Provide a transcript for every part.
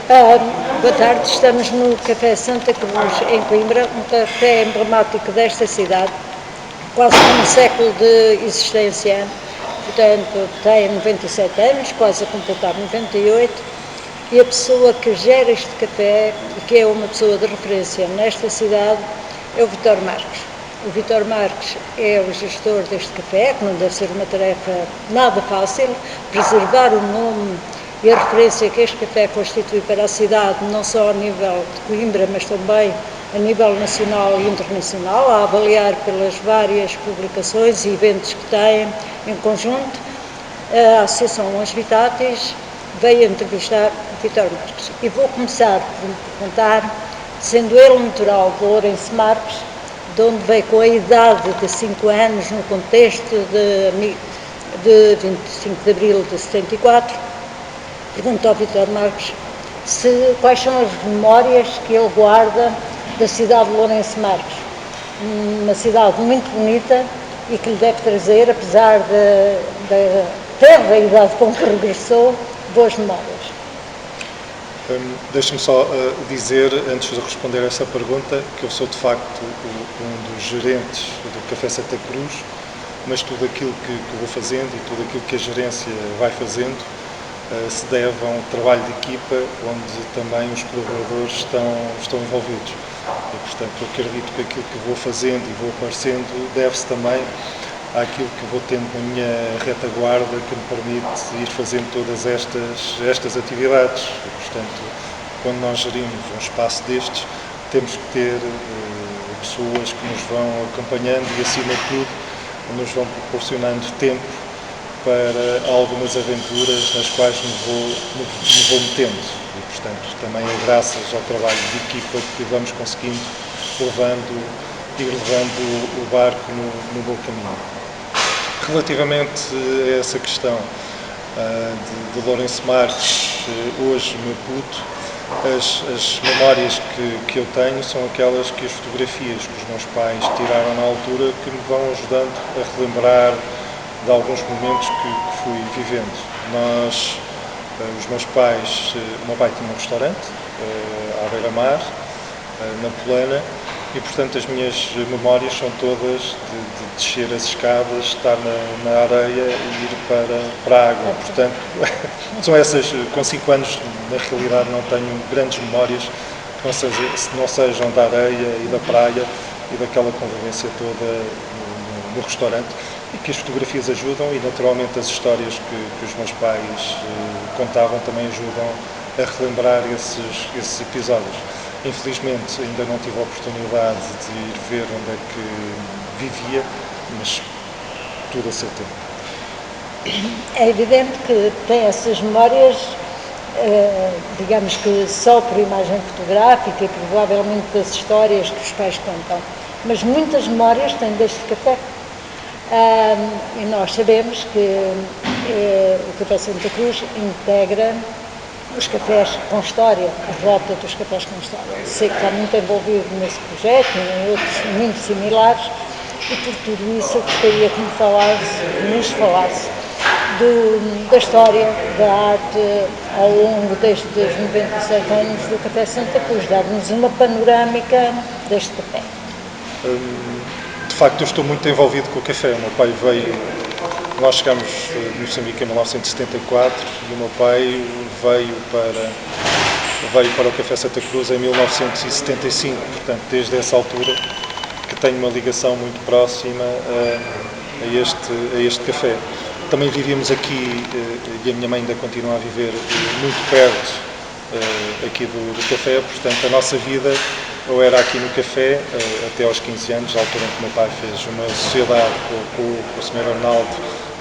Boa tarde, estamos no Café Santa Cruz, em Coimbra, um café emblemático desta cidade, quase com um século de existência, portanto tem 97 anos, quase a completar 98, e a pessoa que gera este café, e que é uma pessoa de referência nesta cidade, é o Vítor Marques. O Vítor Marques é o gestor deste café, que não deve ser uma tarefa nada fácil, preservar o nome e a referência que este café constitui para a cidade, não só a nível de Coimbra, mas também a nível nacional e internacional, a avaliar pelas várias publicações e eventos que têm em conjunto. A Associação Los Vitatis veio entrevistar o Vítor Marques. E vou começar por lhe perguntar, sendo ele natural de Lourenço Marques, de onde veio com a idade de 5 anos, no contexto de 25 de abril de 74, pergunto ao Vítor Marques quais são as memórias que ele guarda da cidade de Lourenço Marques, uma cidade muito bonita e que lhe deve trazer, apesar da terra idade com que regressou, boas memórias. Deixe-me só dizer, antes de responder a essa pergunta, que eu sou de facto um dos gerentes do Café Santa Cruz, mas tudo aquilo que vou fazendo e tudo aquilo que a gerência vai fazendo se deve a um trabalho de equipa onde também os colaboradores estão envolvidos. E, portanto, eu acredito que aquilo que vou fazendo e vou aparecendo deve-se também àquilo que vou tendo na minha retaguarda que me permite ir fazendo todas estas atividades. E, portanto, quando nós gerimos um espaço destes, temos que ter pessoas que nos vão acompanhando e, acima de tudo, nos vão proporcionando tempo para algumas aventuras nas quais me vou metendo. E, portanto, também é graças ao trabalho de equipa que vamos conseguindo ir levando o barco no bom caminho. Relativamente a essa questão de Lourenço Marques, hoje meu puto, as memórias que eu tenho são aquelas que as fotografias que os meus pais tiraram na altura, que me vão ajudando a relembrar de alguns momentos que fui vivendo. Os meus pais, o meu pai tinha um restaurante à beira-mar, na Polana, e portanto as minhas memórias são todas de descer as escadas, estar na areia e ir para a água. Portanto, são essas, com 5 anos na realidade não tenho grandes memórias que não sejam da areia e da praia e daquela convivência toda no restaurante, e que as fotografias ajudam, e naturalmente as histórias que os meus pais contavam também ajudam a relembrar esses episódios. Infelizmente ainda não tive a oportunidade de ir ver onde é que vivia, mas tudo a seu tempo. É evidente que tem essas memórias, digamos que só por imagem fotográfica e provavelmente das histórias que os pais contam, mas muitas memórias têm deste café. E nós sabemos que o Café Santa Cruz integra os cafés com história, a rota dos cafés com história. Sei que está muito envolvido nesse projeto e em outros muito similares, e por tudo isso eu gostaria que nos falasse da história da arte ao longo destes 97 anos do Café Santa Cruz, dar-nos uma panorâmica deste café. De facto, eu estou muito envolvido com o café. O meu pai nós chegámos de Moçambique em 1974 e o meu pai veio para o Café Santa Cruz em 1975, portanto, desde essa altura que tenho uma ligação muito próxima a este café. Também vivíamos aqui, e a minha mãe ainda continua a viver muito perto aqui do café, portanto, a nossa vida ou era aqui no café, até aos 15 anos, à altura em que o meu pai fez uma sociedade com o Sr. Arnaldo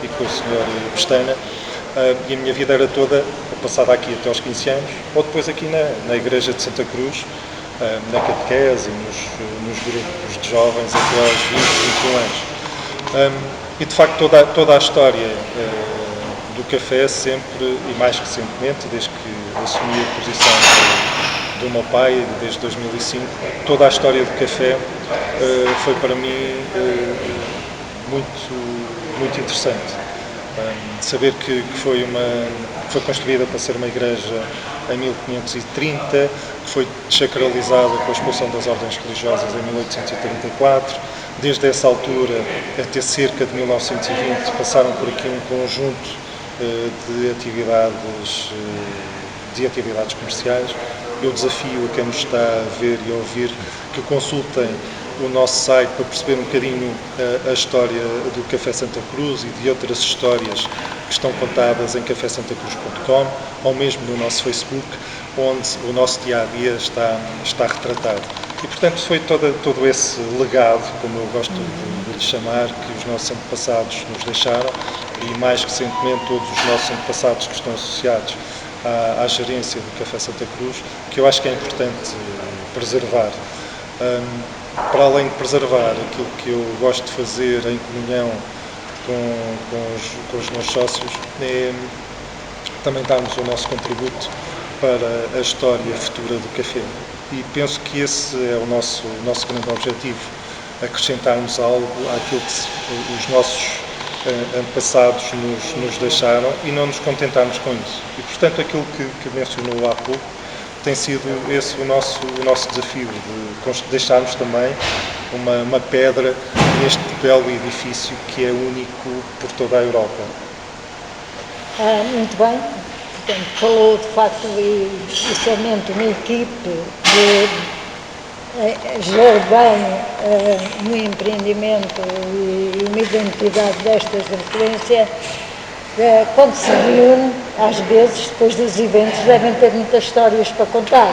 e com o Sr. Pestana, e a minha vida era toda passada aqui até aos 15 anos, ou depois aqui na Igreja de Santa Cruz, na catequese, nos grupos de jovens até aos 20, 21 anos. E de facto toda a história do café sempre, e mais recentemente, desde que assumi a posição do meu pai, desde 2005, toda a história do café foi para mim muito interessante. Saber que foi foi construída para ser uma igreja em 1530, que foi desacralizada com a expulsão das ordens religiosas em 1834. Desde essa altura até cerca de 1920 passaram por aqui um conjunto de atividades comerciais. Eu desafio a quem nos está a ver e a ouvir que consultem o nosso site para perceber um bocadinho a história do Café Santa Cruz e de outras histórias que estão contadas em cafésantacruz.com ou mesmo no nosso Facebook, onde o nosso dia-a-dia está retratado. E, portanto, foi todo esse legado, como eu gosto de lhe chamar, que os nossos antepassados nos deixaram e, mais recentemente, todos os nossos antepassados que estão associados à gerência do Café Santa Cruz, que eu acho que é importante preservar. Para além de preservar aquilo que eu gosto de fazer em comunhão com os meus sócios, é também darmos o nosso contributo para a história futura do café. E penso que esse é o nosso grande objetivo, acrescentarmos algo àquilo que os nossos antepassados nos deixaram e não nos contentarmos com isso. E, portanto, aquilo que mencionou há pouco tem sido esse o nosso desafio, de deixarmos também uma pedra neste belo edifício que é único por toda a Europa. Muito bem. Portanto, falou de facto inicialmente uma equipe que gerou bem um empreendimento e uma identidade destas de referência. Quando se reúne, às vezes, depois dos eventos, devem ter muitas histórias para contar.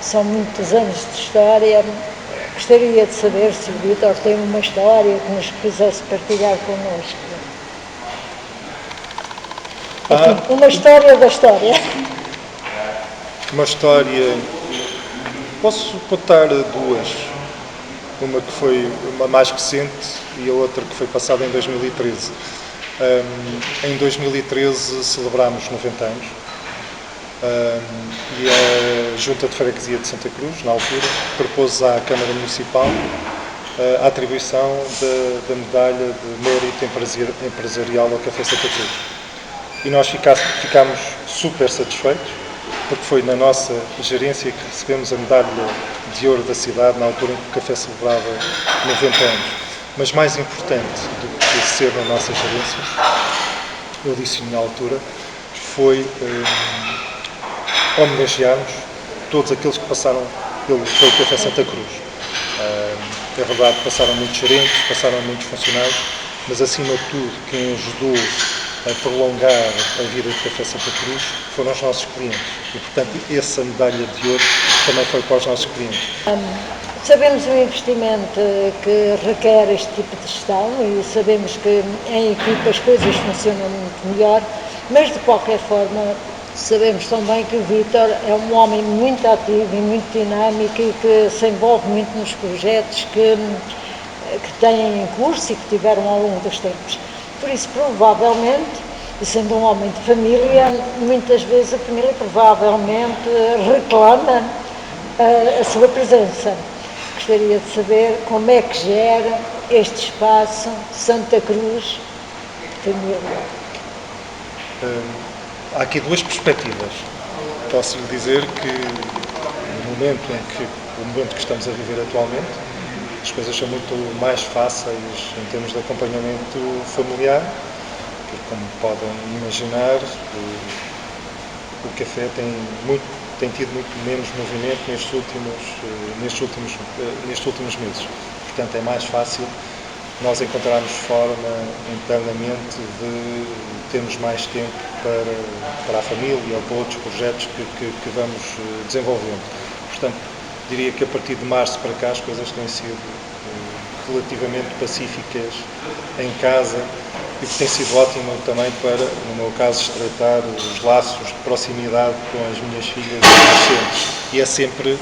São muitos anos de história. Gostaria de saber se o Vítor tem uma história que nos quisesse partilhar connosco. Uma história da história. Uma história... Posso contar duas. Uma que foi uma mais recente e a outra que foi passada em 2013. Em 2013 celebrámos 90 anos e a Junta de Freguesia de Santa Cruz, na altura, propôs à Câmara Municipal a atribuição da medalha de mérito empresarial ao Café Santa Cruz. E nós ficámos super satisfeitos, porque foi na nossa gerência que recebemos a medalha de ouro da cidade, na altura em que o café celebrava 90 anos. Mas mais importante do que ser na nossa gerência, eu disse na altura, foi homenagearmos todos aqueles que passaram pelo Café Santa Cruz. É verdade que passaram muitos gerentes, passaram muitos funcionários, mas acima de tudo quem ajudou a prolongar a vida do Café Santa Cruz foram os nossos clientes. E, portanto, essa medalha de ouro também foi para os nossos clientes. Sabemos o investimento que requer este tipo de gestão e sabemos que em equipa as coisas funcionam muito melhor, mas de qualquer forma sabemos também que o Vítor é um homem muito ativo e muito dinâmico e que se envolve muito nos projetos que têm em curso e que tiveram ao longo dos tempos. Por isso, provavelmente, e sendo um homem de família, muitas vezes a família provavelmente reclama a sua presença. Gostaria de saber como é que gera este espaço Santa Cruz Família. Há aqui duas perspectivas. Posso lhe dizer que no momento que estamos a viver atualmente, as coisas são muito mais fáceis em termos de acompanhamento familiar, porque, como podem imaginar, o café tem tido muito menos movimento nestes últimos meses. Portanto, é mais fácil nós encontrarmos forma internamente de termos mais tempo para a família ou para outros projetos que vamos desenvolvendo. Portanto, diria que a partir de março para cá as coisas têm sido relativamente pacíficas em casa e que tem sido ótimo também para, no meu caso, estreitar os laços de proximidade com as minhas filhas adolescentes. E é sempre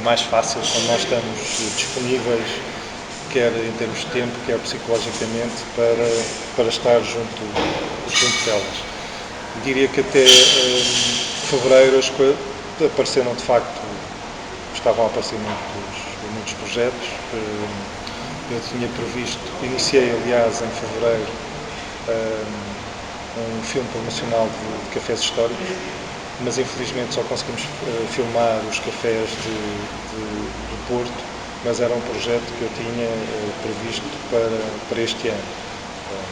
mais fácil quando nós estamos disponíveis, quer em termos de tempo, quer psicologicamente, para estar junto delas. Diria que até fevereiro as coisas apareceram de facto, estavam a aparecer muitos projetos. Eu tinha previsto, iniciei aliás em fevereiro um filme promocional de cafés históricos, mas infelizmente só conseguimos filmar os cafés do Porto, mas era um projeto que eu tinha previsto para este ano.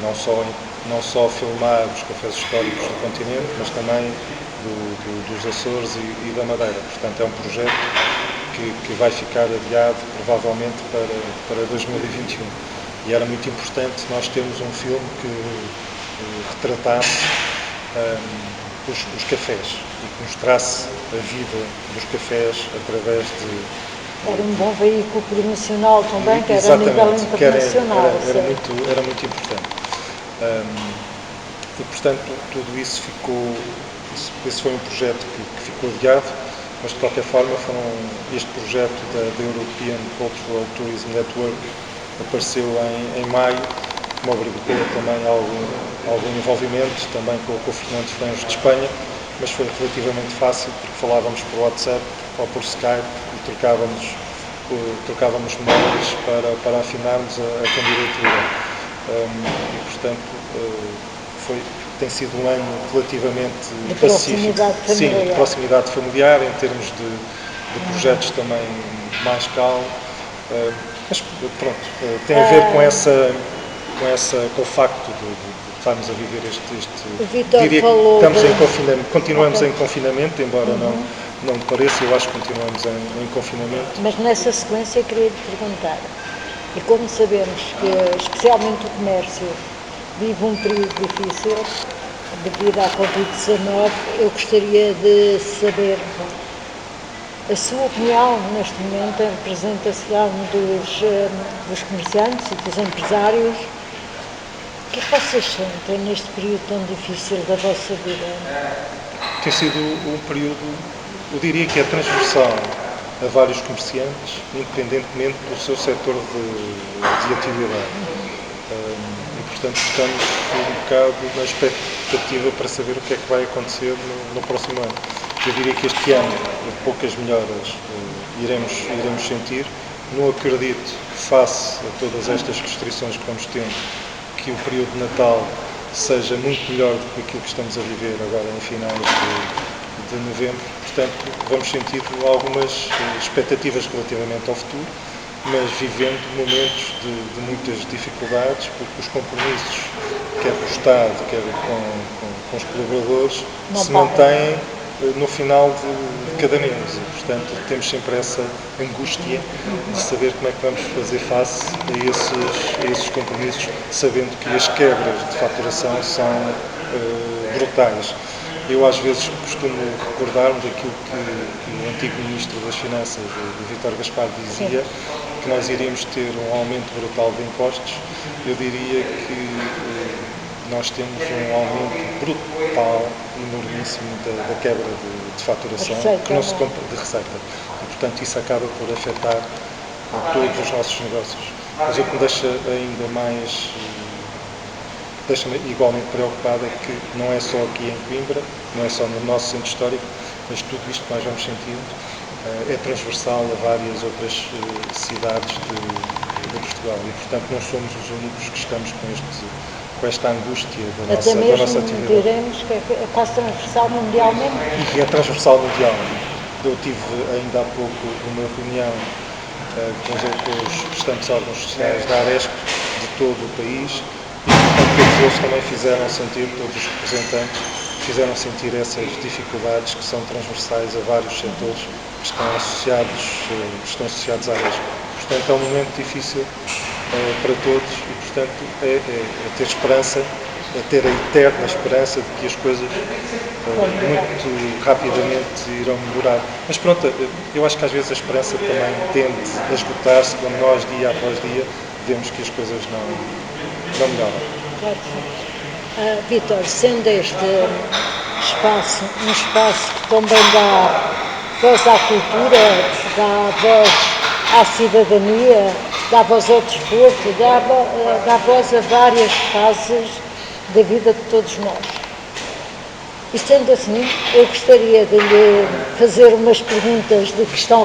Não só filmar os cafés históricos do continente, mas também dos Açores e da Madeira. Portanto, é um projeto que vai ficar adiado provavelmente para 2021. E era muito importante nós termos um filme que retratasse os cafés e que mostrasse a vida dos cafés através de... Era um bom veículo promocional também, que era a nível internacional. Era muito importante. E, portanto, tudo isso esse foi um projeto que ficou adiado, mas de qualquer forma este projeto da European Cultural Tourism Network apareceu em maio, que me obrigou também a algum envolvimento, também com o Fernando Franjo de Espanha, mas foi relativamente fácil porque falávamos por WhatsApp ou por Skype e trocávamos memórias para afinarmos a candidatura. E, portanto, tem sido um ano relativamente pacífico. Sim, de proximidade familiar, em termos de projetos também mais calmo. Mas pronto, tem a ver com o facto de estarmos a viver diria que estamos em confinamento, continuamos em confinamento, embora não me pareça, eu acho que continuamos em confinamento. Mas nessa sequência queria lhe perguntar, e como sabemos que especialmente o comércio vive um período difícil devido à Covid-19, eu gostaria de saber a sua opinião neste momento em representação dos comerciantes e dos empresários. O que é que vocês sentem neste período tão difícil da vossa vida? Tem sido um período, eu diria que é transversal a vários comerciantes, independentemente do seu setor de atividade. E, portanto, estamos um bocado na expectativa para saber o que é que vai acontecer no próximo ano. Eu diria que este ano poucas melhoras iremos sentir. Não acredito que, face a todas estas restrições que vamos tendo, que o período de Natal seja muito melhor do que aquilo que estamos a viver agora em finais de novembro. Portanto, vamos sentir algumas expectativas relativamente ao futuro, mas vivendo momentos de muitas dificuldades, porque os compromissos, quer com o Estado, quer com os colaboradores, se mantêm no final de cada mês. E, portanto, temos sempre essa angústia de saber como é que vamos fazer face a esses compromissos, sabendo que as quebras de faturação são brutais. Eu às vezes costumo recordar-me daquilo que o antigo Ministro das Finanças, o Vítor Gaspar, dizia, que nós iríamos ter um aumento brutal de impostos. Eu diria que nós temos um aumento brutal, enormíssimo da quebra de faturação, que não se compra de receita. E, portanto, isso acaba por afetar todos os nossos negócios. Mas o que me deixa-me igualmente preocupado é que não é só aqui em Coimbra, não é só no nosso centro histórico, mas tudo isto que nós vamos sentindo é transversal a várias outras cidades de Portugal e, portanto, não somos os únicos que estamos com esta angústia da nossa atividade. Diremos que é quase transversal mundialmente. E é transversal mundial. Eu tive ainda há pouco uma reunião com os restantes órgãos sociais da Aresp de todo o país e, portanto, todos eles também fizeram sentir, todos os representantes fizeram sentir essas dificuldades que são transversais a vários setores que estão associados à Aresp. Portanto, é um momento difícil para todos e, portanto, é ter esperança, é ter a eterna esperança de que as coisas muito rapidamente irão melhorar. Mas pronto, eu acho que às vezes a esperança também tende a esgotar-se quando nós, dia após dia, vemos que as coisas não melhoram. Claro que sim. Vítor, sendo este espaço um espaço que também dá voz à cultura, dá voz à cidadania, dá voz ao desporto, dá voz a várias fases da vida de todos nós. E sendo assim, eu gostaria de lhe fazer umas perguntas de resposta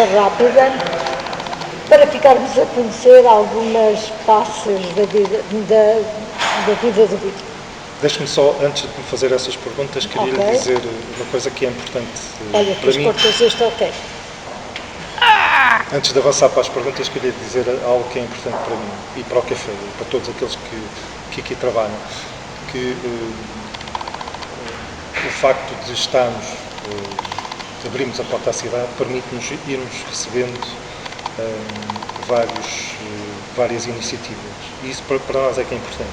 rápida, para ficarmos a conhecer algumas passes da vida do Vítor. Deixe-me só, antes de me fazer essas perguntas, queria lhe dizer uma coisa que é importante Olha, para mim. cortas este, ok. Antes de avançar para as perguntas, queria dizer algo que é importante para mim e para o café, e para todos aqueles que aqui trabalham, que o facto de estarmos, de abrirmos a porta à cidade, permite-nos irmos recebendo várias iniciativas. E isso para nós é que é importante.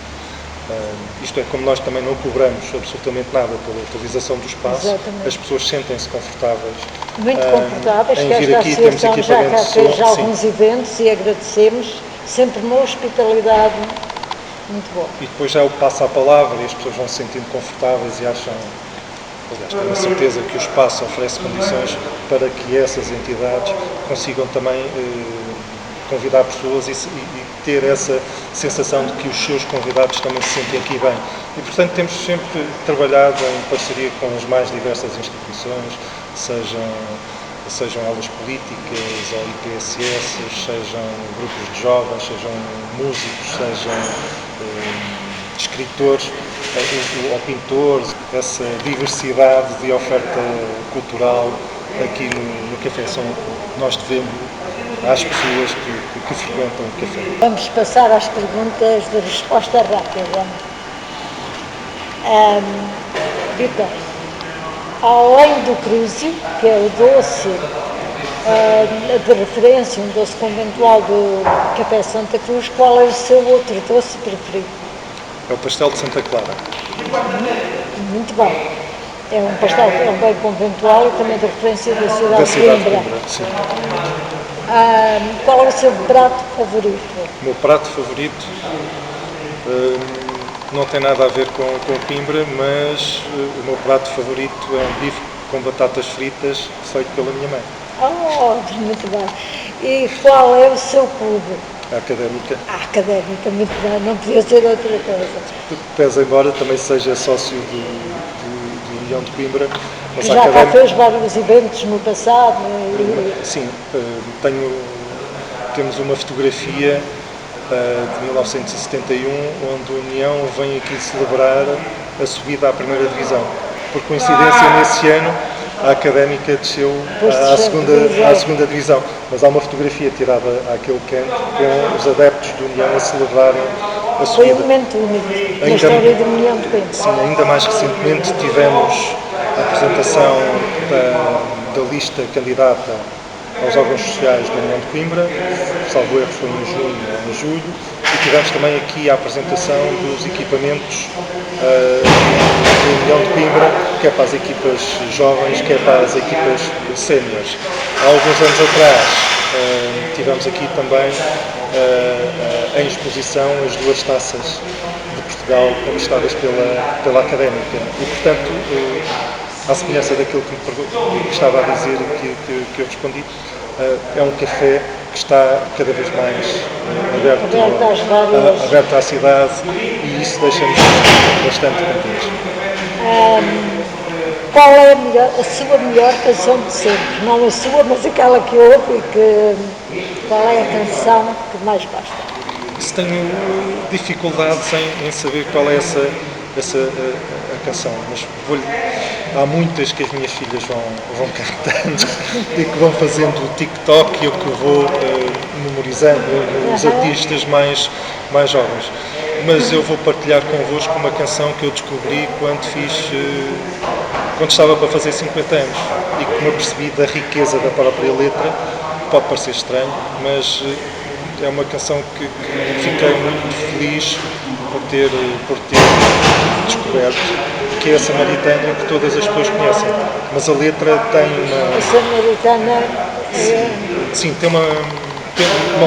Isto é, como nós também não cobramos absolutamente nada pela utilização do espaço, Exatamente. as pessoas sentem-se confortáveis. Muito confortáveis, em que vir esta aqui, temos associação já cá equipamento de fez som, sim. alguns eventos e agradecemos, sempre uma hospitalidade muito boa. E depois já o passa a palavra e as pessoas vão se sentindo confortáveis e acham, aliás, tenho a certeza que o espaço oferece condições para que essas entidades consigam também convidar pessoas e ter essa sensação de que os seus convidados também se sentem aqui bem. E, portanto, temos sempre trabalhado em parceria com as mais diversas instituições, sejam elas políticas ou IPSS, sejam grupos de jovens, sejam músicos, sejam escritores ou pintores. Essa diversidade de oferta cultural aqui no Café Som nós devemos às pessoas que frequentam o café. Vamos passar às perguntas de resposta rápida. Vitor, além do Cruzio, que é o doce de referência, um doce conventual do Café Santa Cruz, qual é o seu outro doce preferido? É o pastel de Santa Clara. Muito bem. É um pastel também conventual e também de referência da cidade Da de cidade de Coimbra. Coimbra, sim. Qual é o seu prato favorito? O meu prato favorito não tem nada a ver com Coimbra, mas o meu prato favorito é um bife com batatas fritas feito pela minha mãe. Oh, muito bem. E qual é o seu clube? A Académica. A Académica, muito bem, não podia ser outra coisa. Pese embora também seja sócio do União de Coimbra, mas Já cá fez vários eventos no passado. Sim, temos uma fotografia de 1971, onde a União vem aqui celebrar a subida à primeira divisão. Por coincidência, nesse ano, a Académica desceu à segunda divisão, mas há uma fotografia tirada àquele canto com os adeptos da União a celebrarem a subida. Foi um momento único na história da União de Coimbra. Sim, ainda mais recentemente tivemos a apresentação da lista candidata aos órgãos sociais da União de Coimbra, salvo erro foi em junho ou em julho, e tivemos também aqui a apresentação dos equipamentos da União de Coimbra, quer para as equipas jovens, quer para as equipas séniores. Há alguns anos atrás tivemos aqui também em exposição as duas taças de Portugal conquistadas pela Académica. E, portanto, à semelhança daquilo que estava a dizer e que eu respondi, é um café que está cada vez mais aberto à cidade e isso deixa-nos bastante contentes. Qual é a sua melhor canção de sempre? Não a sua, mas aquela que ouve e qual é a canção que mais gosta? Se tenho dificuldades em saber qual é essa a canção, mas há muitas que as minhas filhas vão cantando e que vão fazendo o TikTok e eu que vou memorizando os artistas mais jovens. Mas eu vou partilhar convosco uma canção que eu descobri quando estava para fazer 50 anos e que me apercebi da riqueza da própria letra. Pode parecer estranho, mas é uma canção que fiquei muito feliz por ter descoberto, que é a Samaritana, que todas as pessoas conhecem. Mas a letra tem uma... A Samaritana Sim, tem uma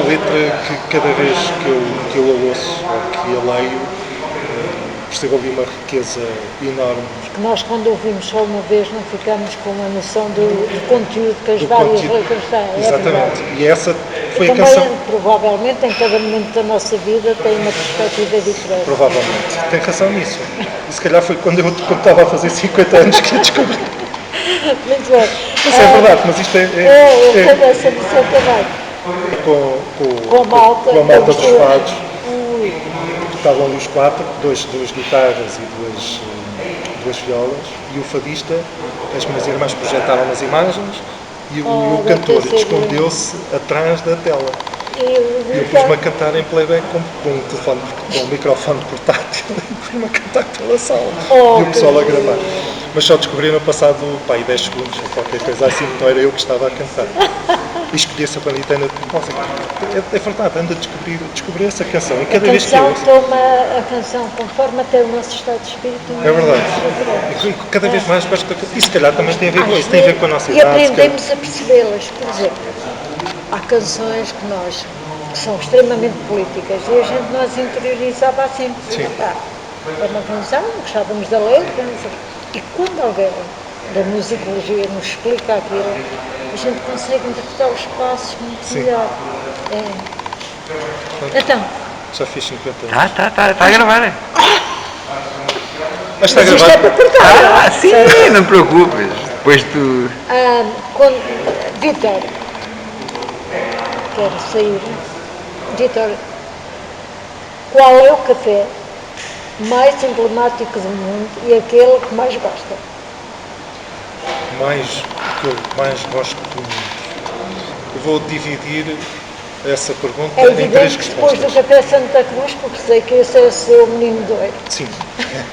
letra que cada vez que eu a ouço ou que a leio, percebo ali uma riqueza enorme. Porque nós, quando ouvimos só uma vez, não ficamos com a noção do conteúdo que as várias letras têm. Exatamente. E essa foi também, a canção. Provavelmente, em cada momento da nossa vida, tem uma perspectiva diferente. Provavelmente. Tem razão nisso. E se calhar foi quando eu estava a fazer 50 anos que a descobri. Muito bem. Isso é verdade, mas isto eu tenho essa noção também. Com a malta dos fados. tocavam ali os quatro, duas guitarras e duas violas, e o fadista, as minhas irmãs projetaram nas imagens, e o deve ter cantor sido escondeu-se atrás da tela. E o E eu pus-me a cantar em playback com um microfone portátil e pus-me a cantar pela sala. E o pessoal a gravar. Mas só descobriram passado 10 segundos ou qualquer coisa assim, então era eu que estava a cantar. E escolhi essa banditana de música. É verdade, ando a descobrir essa canção. E cada vez que eu ouço. a canção conforme até o nosso estado de espírito. É verdade. E cada vez mais gosto da canção. E se calhar também tem a ver com isso, tem a ver com a nossa E idade. aprendemos a percebê-las. Por exemplo, há canções que são extremamente políticas e a gente não as interiorizava assim. Sim. É uma canção, gostávamos da letra, e quando alguém da musicologia nos explica aquilo, a gente consegue interpretar os passos muito melhor. Então, Já fiz 50 anos. Tá a gravar. Mas está mas isto é gravado. para cortar. Sim, não te preocupes. Depois tu. Vitor, quero sair. Vitor, qual é o café mais emblemático do mundo e aquele que mais gosta? O que eu mais gosto do mundo. Eu vou dividir essa pergunta É em três evidente que depois respostas. do café Santa Cruz, porque sei que esse é o seu menino doido. Sim,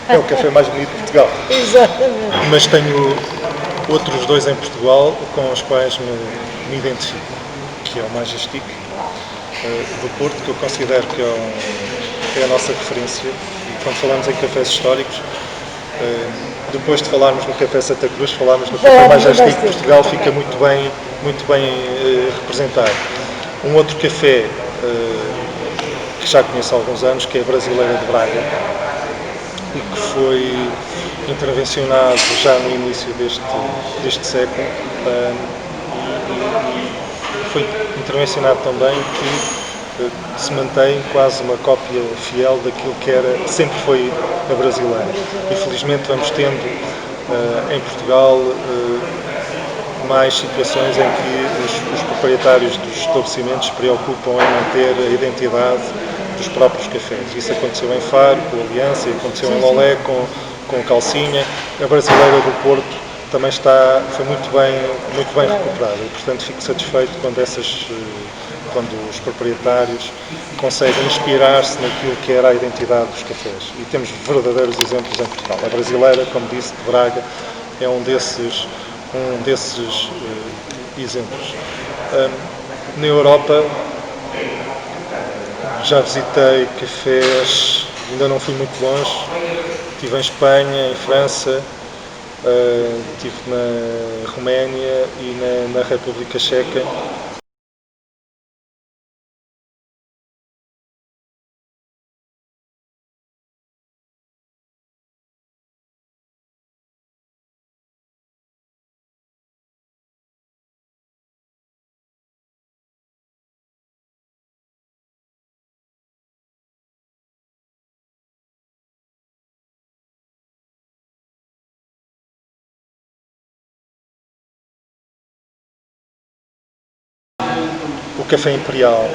é o café mais bonito de Portugal. Exatamente. Mas tenho outros dois em Portugal com os quais me identifico, que é o Majestic do Porto, que eu considero que é a nossa referência. E quando falamos em cafés históricos, depois de falarmos no Café Santa Cruz, falarmos no Café Majestic, Portugal fica muito bem representado. Um outro café que já conheço há alguns anos, que é a Brasileira de Braga, e que foi intervencionado já no início deste século, e foi intervencionado também que se mantém quase uma cópia fiel daquilo que sempre foi a brasileira. Infelizmente vamos tendo em Portugal mais situações em que os proprietários dos estabelecimentos se preocupam em manter a identidade dos próprios cafés. Isso aconteceu em Faro, com a Aliança, aconteceu em Lolé, com Calcinha. A Brasileira do Porto também foi muito bem recuperada e, portanto, fico satisfeito quando os proprietários conseguem inspirar-se naquilo que era a identidade dos cafés. E temos verdadeiros exemplos em Portugal. A Brasileira, como disse, de Braga, é um desses exemplos. Na Europa já visitei cafés, ainda não fui muito longe, estive em Espanha, em França, estive na Roménia e na República Checa. O Café Imperial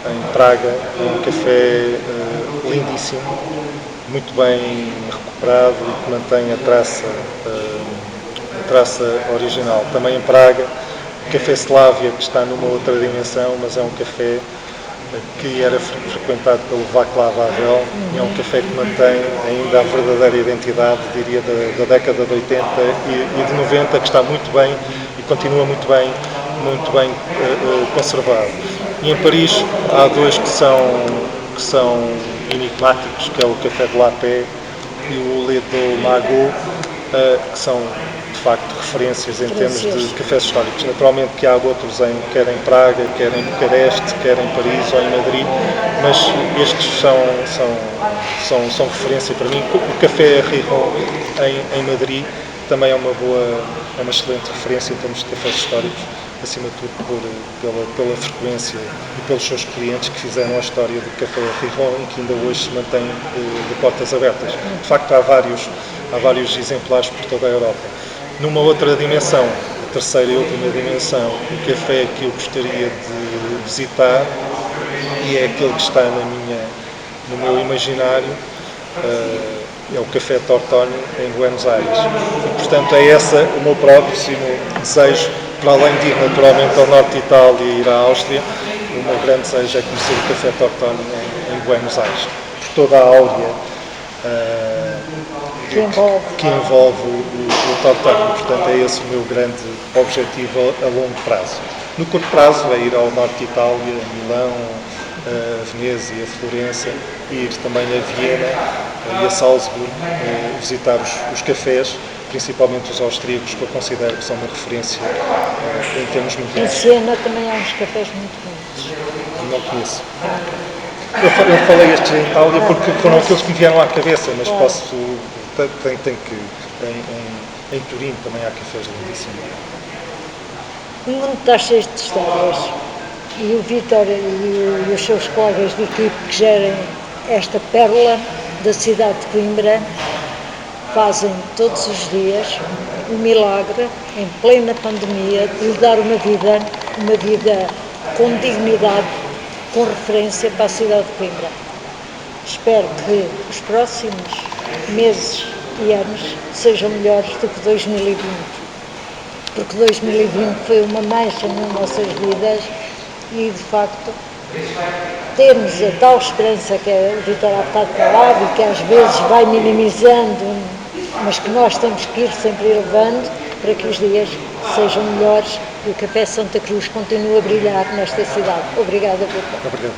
em Praga, é um café lindíssimo, muito bem recuperado e que mantém a traça original. Também em Praga, o Café Slavia, que está numa outra dimensão, mas é um café que era frequentado pelo Václav Havel, e é um café que mantém ainda a verdadeira identidade, diria, da década de 80 e de 90, que está muito bem e continua muito bem conservado. E em Paris há dois que são enigmáticos, que é o Café de La Paix e o Le do Magot, que são de facto referências em termos de cafés históricos. Naturalmente que há outros quer em Praga, quer em Bucareste, quer em Paris ou em Madrid, mas estes são referência para mim. O Café Rijon em Madrid também é uma excelente referência em termos de cafés históricos, acima de tudo pela frequência e pelos seus clientes que fizeram a história do Café Rijon e que ainda hoje se mantém de portas abertas. De facto, há vários exemplares por toda a Europa. Numa outra dimensão, a terceira e última dimensão, o café que eu gostaria de visitar e é aquele que está no meu imaginário, é o Café Tortónio em Buenos Aires. E, portanto, é esse o meu próximo desejo, para além de ir naturalmente ao norte de Itália e ir à Áustria. O meu grande desejo é conhecer o Café Tortónio em Buenos Aires, por toda a áurea que envolve o Tortónio. Portanto, é esse o meu grande objetivo a longo prazo. No curto prazo é ir ao norte de Itália, a Milão, a Veneza, a Florença, e ir também a Viena e a Salzburgo, visitar os cafés, principalmente os austríacos, que eu considero que são uma referência em termos Em mundiais. Siena também há uns cafés muito bonitos. Não conheço. Eu falei estes em Itália porque foram aqueles que me vieram à cabeça, mas Claro. posso. Tem que. Em Turim também há cafés lindíssimos. O mundo está cheio de histórias e o Vítor e os seus colegas de equipe que gerem esta pérola da cidade de Coimbra fazem todos os dias o milagre, em plena pandemia, de lhe dar uma vida com dignidade, com referência para a cidade de Coimbra. Espero que os próximos meses e anos sejam melhores do que 2020, porque 2020 foi uma mancha nas nossas vidas e, de facto, temos a tal esperança que o Vítor há bocado falava e que às vezes vai minimizando, mas que nós temos que ir sempre elevando para que os dias sejam melhores e o Café Santa Cruz continue a brilhar nesta cidade. Obrigada, Vítor. Obrigado.